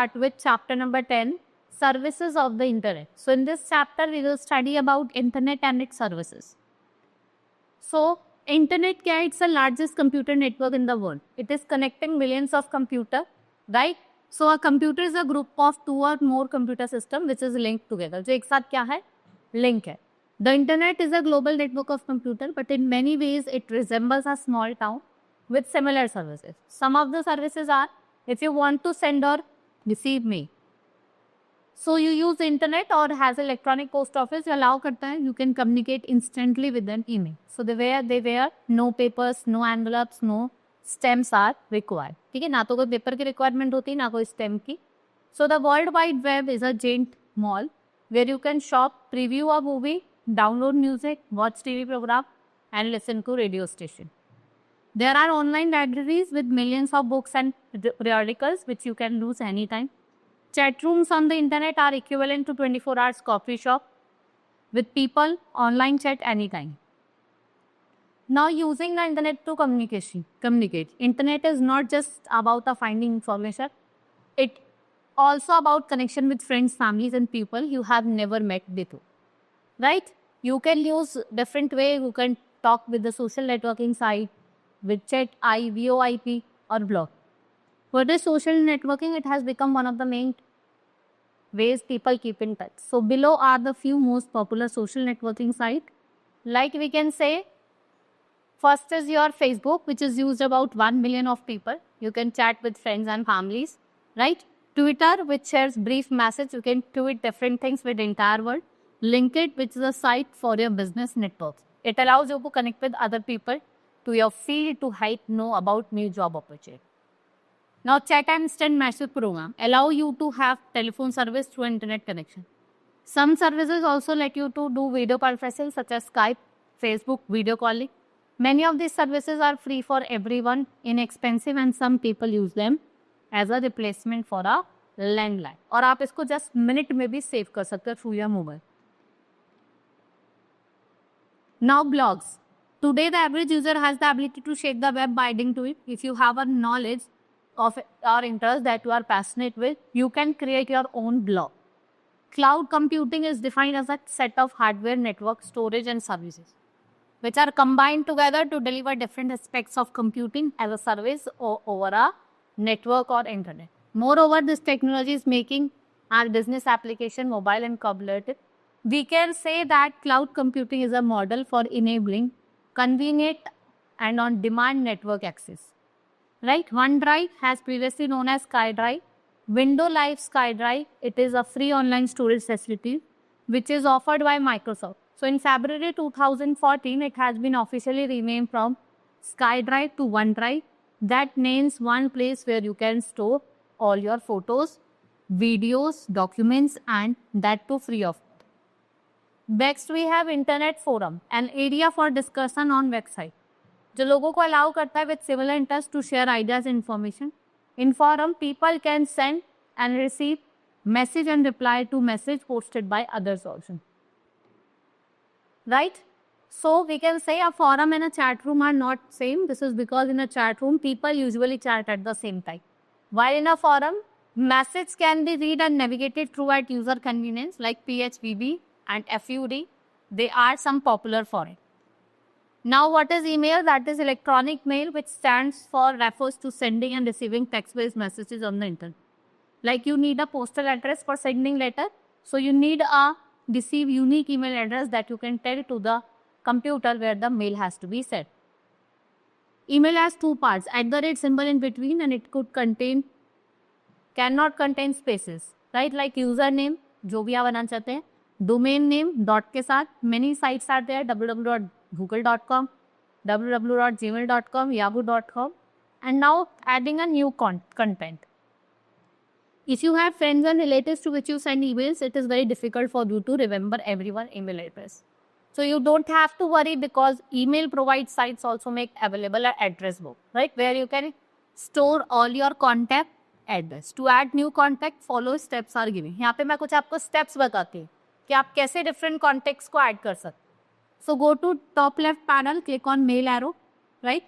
start with chapter number 10, Services of the Internet. So in this chapter, we will study about Internet and its services. So Internet क्या है? It's the largest computer network in the world. It is connecting millions of computer, right? So a computer is a group of two or more computer system which is linked together. जो एक साथ क्या है? Link है. The internet is a global network of computer, but in many ways it resembles a small town with similar services. Some of the services are, if you want to send or receive mail, so you use internet or has electronic post office, allow करता है, you can communicate instantly with an email. So they were no papers, no envelopes, no stamps are required. ठीक है, ना तो कोई paper की requirement होती, ना कोई स्टैम्प की. So the World Wide Web is a giant mall where you can shop, preview a movie, download music, watch TV program, and listen to radio station. There are online libraries with millions of books and periodicals which you can use anytime. Chat rooms on the internet are equivalent to 24 hours coffee shop with people online chat anytime. Now using the internet to communicate. Internet is not just about finding information. It also about connection with friends, families and people you have never met before. Right? You can use different way. You can talk with the social networking site, with chat, VoIP or blog. What is social networking? It has become one of the main ways people keep in touch. So below are the few most popular social networking sites. Like we can say, first is your Facebook, which is used about 1 million of people. You can chat with friends and families, right? Twitter, which shares brief message. You can tweet different things with the entire world. LinkedIn, which is a site for your business network. It allows you to connect with other people to your field to help know about new job opportunity. Now, chat and instant message program allow you to have telephone service through internet connection. Some services also let you to do video conferencing such as Skype, Facebook, video calling. Many of these services are free for everyone, inexpensive, and some people use them as a replacement for a landline. और आप इसको just minute में भी save कर सकते हो through your mobile. Now blogs. Today the average user has the ability to shake the web by adding to it. If you have a knowledge of or interest that you are passionate with, you can create your own blog. Cloud computing is defined as a set of hardware, network, storage and services which are combined together to deliver different aspects of computing as a service or over a network or internet. Moreover, this technology is making our business application mobile and collaborative. We can say that cloud computing is a model for enabling convenient and on-demand network access. Right? OneDrive has previously known as SkyDrive. Windows Live SkyDrive, it is a free online storage facility which is offered by Microsoft. So in February 2014, it has been officially renamed from SkyDrive to OneDrive. That names one place where you can store all your photos, videos, documents and that too free of. Next we have Internet Forum, an area for discussion on website. जो लोगों को allow करता है with similar interest to share ideas and information. In forum, people can send and receive message and reply to message posted by others also. Right? So we can say a forum and a chat room are not same. This is because in a chat room, people usually chat at the same time. While in a forum, message can be read and navigated through at user convenience like PHPB and FUD. They are some popular for it. Now what is email? That is electronic mail, which stands for refers to sending and receiving text-based messages on the internet. Like you need a postal address for sending letter. So you need a receive unique email address that you can tell to the computer where the mail has to be sent. Email has two parts, @ symbol in between, and it cannot contain spaces, right? Like username, जो भी आप बनाना चाहते हैं, domain name, dot के साथ. Many sites are there, www.google.com, www.gmail.com, yahoo.com, and now adding a new content. If you have friends and relatives to which you send emails, it is very difficult for you to remember everyone's email address. So you don't have to worry because email provides sites also make available an address book, right? Where you can store all your contact address. To add new contact, follow steps are given. यहाँ पे मैं कुछ आपको steps बताती हूँ कि आप कैसे different contacts को add कर सकते. So go to top left panel, click on mail arrow, right?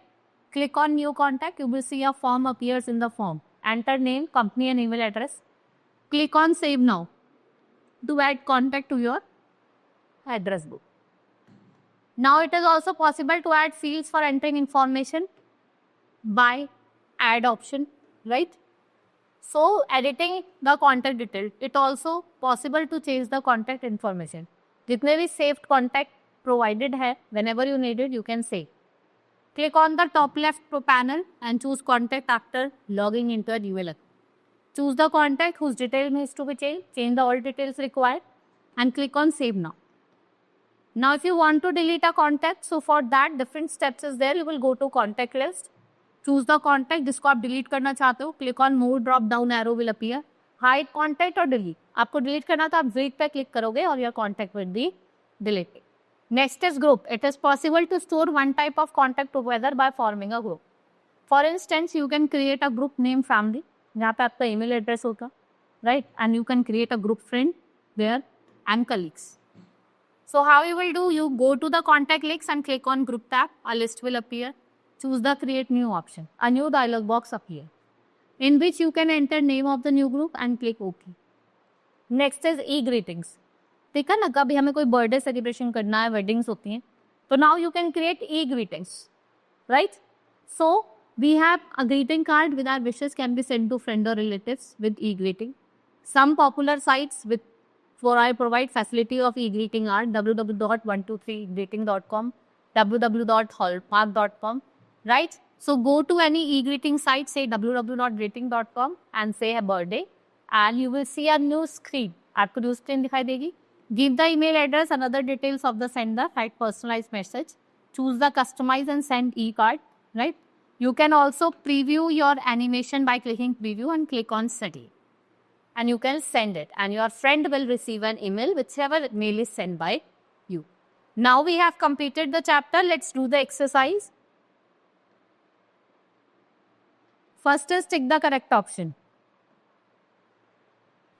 Click on new contact. You will see a form appears in the form. Enter name, company and email address. Click on Save Now to add contact to your address book. Now it is also possible to add fields for entering information by add option, right? So editing the contact detail, it also possible to change the contact information. जितने भी saved contact provided है, whenever you need it, you can save. Click on the top left panel and choose contact after logging into a Gmail account. Choose the contact whose detail needs to be changed, change the all details required and click on Save Now. Now if you want to delete a contact, so for that different steps is there. You will go to contact list, choose the contact जिसको आप delete करना चाहते हो, click on more drop down arrow will appear, hide contact or delete. आपको delete करना तो आप delete पे click करोगे और your contact will be deleted. Next is group. It is possible to store one type of contact together by forming a group. For instance, you can create a group named family, जहाँ पे आपका email address होगा, right? And you can create a group friend there and colleagues. So how you will do? You go to the contact links and click on group tab. A list will appear. Choose the create new option. A new dialog box appear, in which you can enter name of the new group and click OK. Next is e-greetings. देखा ना, कभी हमें कोई birthday celebration करना है, weddings होती हैं, तो now you can create e-greetings, right? So we have a greeting card with our wishes can be sent to friend or relatives with e-greeting. Some popular sites with provide facility of e-greeting are www.123greeting.com, www.hallmark.com, right? So go to any e-greeting site, say www.greeting.com and say a birthday and you will see a new screen. आपको new screen दिखाई देगी. Give the email address and other details of the sender, write personalized message, choose the customize and send e-card, right? You can also preview your animation by clicking preview and click on setting. And you can send it and your friend will receive an email whichever mail is sent by you. Now we have completed the chapter. Let's do the exercise. First is tick the correct option.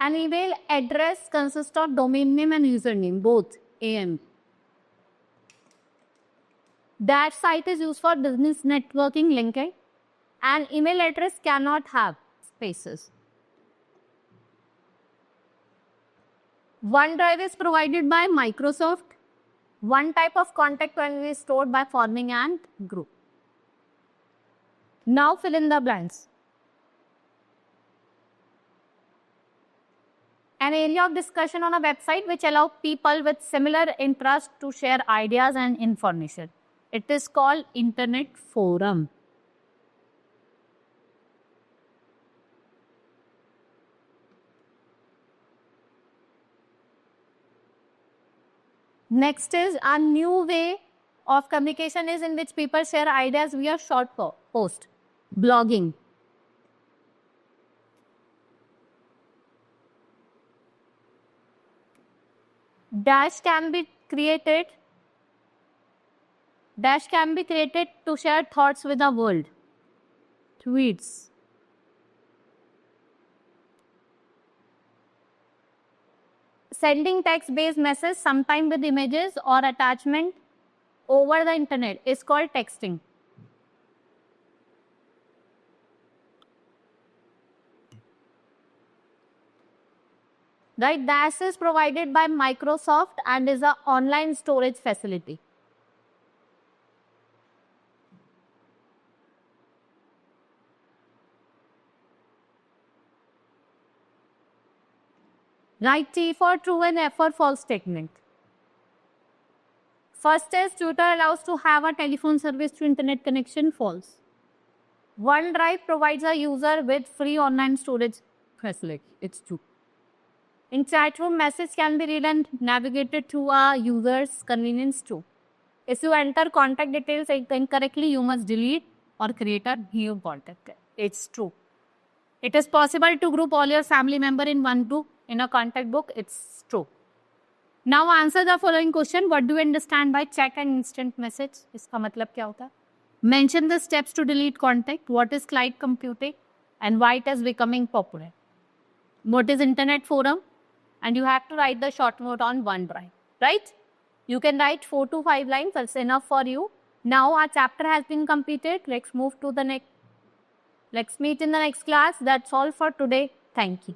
An email address consists of domain name and username, both AM. That site is used for business networking linking and email address cannot have spaces. OneDrive is provided by Microsoft. One type of contact will be stored by forming an group. Now fill in the blanks. An area of discussion on a website which allows people with similar interests to share ideas and information. It is called Internet Forum. Next is a new way of communication is in which people share ideas via short post, blogging. Dash can be created to share thoughts with the world. Tweets. Sending text-based messages, sometimes with images or attachment over the internet, is called texting. Right, Dash is provided by Microsoft and is an online storage facility. Right, T for true and F for false statement. First is Twitter allows to have a telephone service to internet connection, false. OneDrive provides a user with free online storage facility, it's true. In chat room, message can be read and navigated through a user's convenience too. If you enter contact details incorrectly, you must delete or create a new contact. It's true. It is possible to group all your family members in one group in a contact book. It's true. Now answer the following question. What do you understand by chat and instant message? इसका मतलब क्या होता है? Mention the steps to delete contact. What is cloud computing and why it is becoming popular? What is internet forum? And you have to write the short note on OneDrive, right? You can write 4 to 5 lines, that's enough for you. Now our chapter has been completed. Let's move to the next. Let's meet in the next class. That's all for today. Thank you.